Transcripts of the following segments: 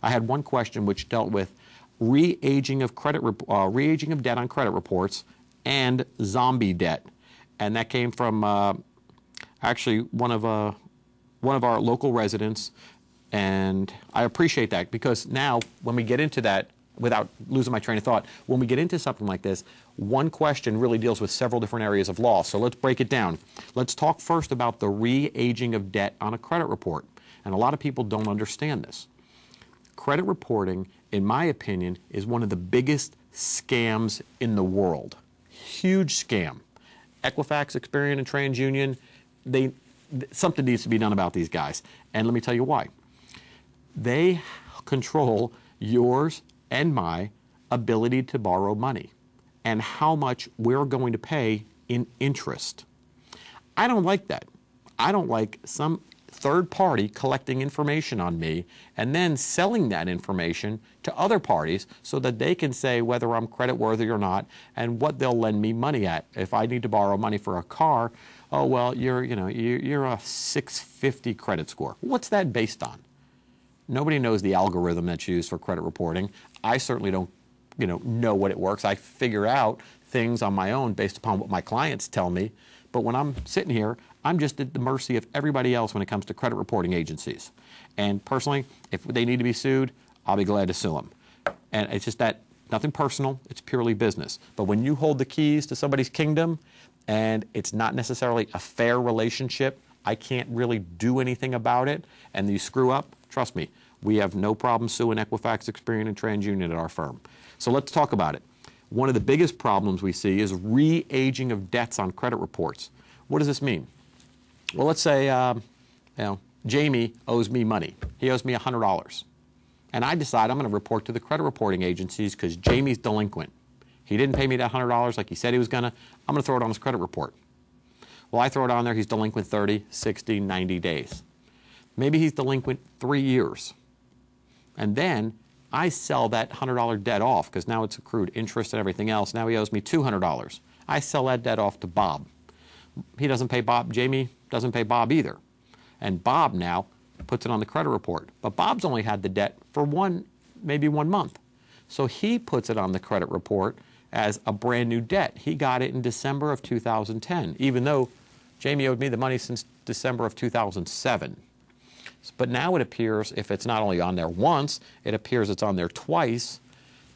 I had one question which dealt with re-aging of re-aging of debt on credit reports and zombie debt, and that came from actually one of our local residents, and I appreciate that because now when we get into that, without losing my train of thought, when we get into something like this, one question really deals with several different areas of law. So let's break it down. Let's talk first about the re-aging of debt on a credit report. And a lot of people don't understand this. Credit reporting, in my opinion, is one of the biggest scams in the world. Huge scam. Equifax, Experian, and TransUnion, something needs to be done about these guys. And let me tell you why. They control yours and my ability to borrow money and how much we're going to pay in interest. I don't like that. I don't like some third party collecting information on me and then selling that information to other parties so that they can say whether I'm credit worthy or not and what they'll lend me money at. If I need to borrow money for a car, oh well, you're a 650 credit score. What's that based on? Nobody knows the algorithm that's used for credit reporting. I certainly don't, know what it works. I figure out things on my own based upon what my clients tell me. But when I'm sitting here, I'm just at the mercy of everybody else when it comes to credit reporting agencies. And personally, if they need to be sued, I'll be glad to sue them. And it's just that, nothing personal, it's purely business. But when you hold the keys to somebody's kingdom and it's not necessarily a fair relationship, I can't really do anything about it, and you screw up, trust me, we have no problem suing Equifax, Experian, and TransUnion at our firm. So let's talk about it. One of the biggest problems we see is re-aging of debts on credit reports. What does this mean? Well, let's say, Jamie owes me money. He owes me $100. And I decide I'm going to report to the credit reporting agencies because Jamie's delinquent. He didn't pay me that $100 like he said he was going to. I'm going to throw it on his credit report. Well, I throw it on there. He's delinquent 30, 60, 90 days. Maybe he's delinquent 3 years. And then I sell that $100 debt off because now it's accrued interest and everything else. Now he owes me $200. I sell that debt off to Bob. He doesn't pay Bob. Jamie doesn't pay Bob either. And Bob now puts it on the credit report. But Bob's only had the debt for maybe 1 month. So he puts it on the credit report as a brand new debt. He got it in December of 2010, even though Jamie owed me the money since December of 2007. But now it appears, if it's not only on there once, it appears it's on there twice,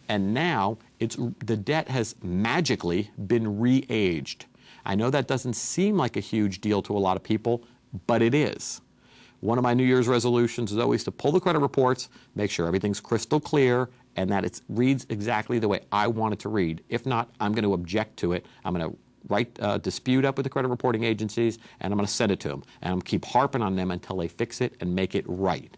and now the debt has magically been re-aged. I know that doesn't seem like a huge deal to a lot of people, but it is. One of my New Year's resolutions is always to pull the credit reports, make sure everything's crystal clear, and that it reads exactly the way I want it to read. If not, I'm going to object to it. I'm going to write a dispute up with the credit reporting agencies, and I'm going to send it to them. And I'm going to keep harping on them until they fix it and make it right.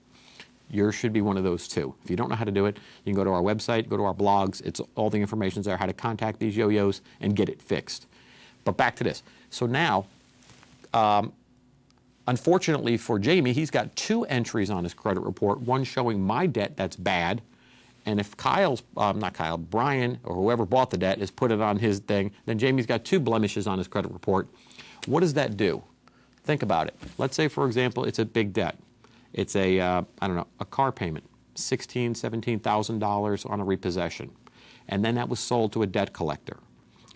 Yours should be one of those too. If you don't know how to do it, you can go to our website, go to our blogs. It's all the information's there, how to contact these yo-yos and get it fixed. But back to this. So now, unfortunately for Jamie, he's got 2 entries on his credit report, one showing my debt that's bad, and if Brian or whoever bought the debt has put it on his thing, then Jamie's got 2 blemishes on his credit report. What does that do? Think about it. Let's say, for example, it's a big debt. It's a car payment, $16,000, $17,000 on a repossession. And then that was sold to a debt collector.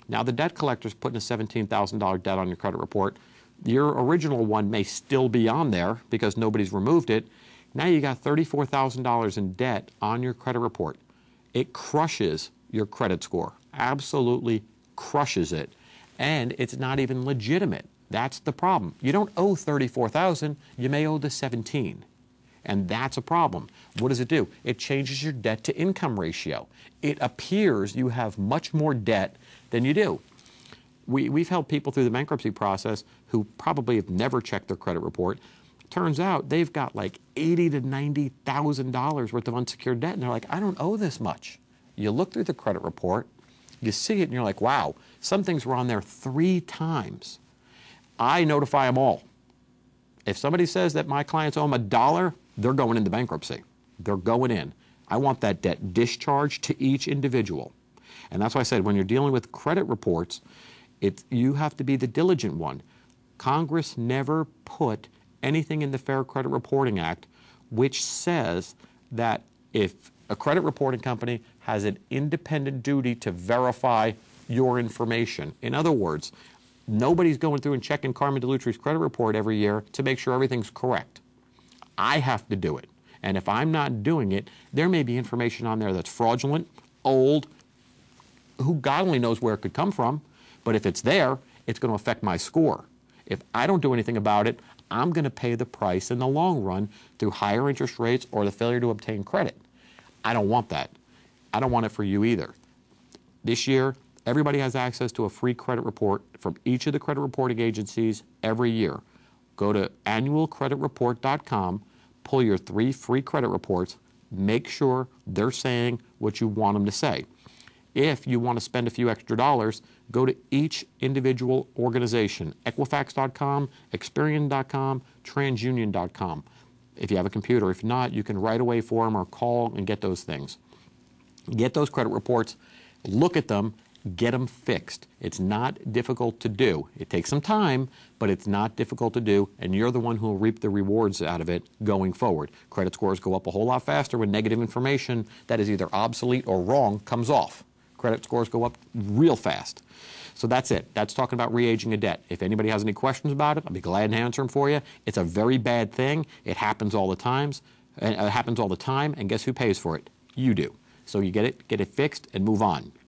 Now the debt collector's putting a $17,000 debt on your credit report. Your original one may still be on there because nobody's removed it. Now you got $34,000 in debt on your credit report. It crushes your credit score, absolutely crushes it, and it's not even legitimate. That's the problem. You don't owe $34,000, you may owe the $17,000, and that's a problem. What does it do? It changes your debt to income ratio. It appears you have much more debt than you do. We've helped people through the bankruptcy process who probably have never checked their credit report. Turns out they've got like $80,000 to $90,000 worth of unsecured debt, and they're like, I don't owe this much. You look through the credit report, you see it, and you're like, wow, some things were on there 3 times. I notify them all. If somebody says that my clients owe them $1, they're going into bankruptcy. They're going in. I want that debt discharged to each individual. And that's why I said when you're dealing with credit reports, you have to be the diligent one. Congress never put anything in the Fair Credit Reporting Act which says that if a credit reporting company has an independent duty to verify your information. In other words, nobody's going through and checking Carmen Dellutri's credit report every year to make sure everything's correct. I have to do it. And if I'm not doing it, there may be information on there that's fraudulent, old, who God only knows where it could come from. But if it's there, it's going to affect my score. If I don't do anything about it, I'm going to pay the price in the long run through higher interest rates or the failure to obtain credit. I don't want that. I don't want it for you either. This year, everybody has access to a free credit report from each of the credit reporting agencies every year. Go to annualcreditreport.com, pull your 3 free credit reports, make sure they're saying what you want them to say. If you want to spend a few extra dollars, go to each individual organization, Equifax.com, Experian.com, TransUnion.com. If you have a computer. If not, you can write away for them or call and get those things. Get those credit reports, look at them, get them fixed. It's not difficult to do. It takes some time, but it's not difficult to do, and you're the one who will reap the rewards out of it going forward. Credit scores go up a whole lot faster when negative information that is either obsolete or wrong comes off. Credit scores go up real fast. So that's it. That's talking about re-aging a debt. If anybody has any questions about it, I'll be glad to answer them for you. It's a very bad thing. It happens all the times. And guess who pays for it? You do. So you get it fixed, and move on.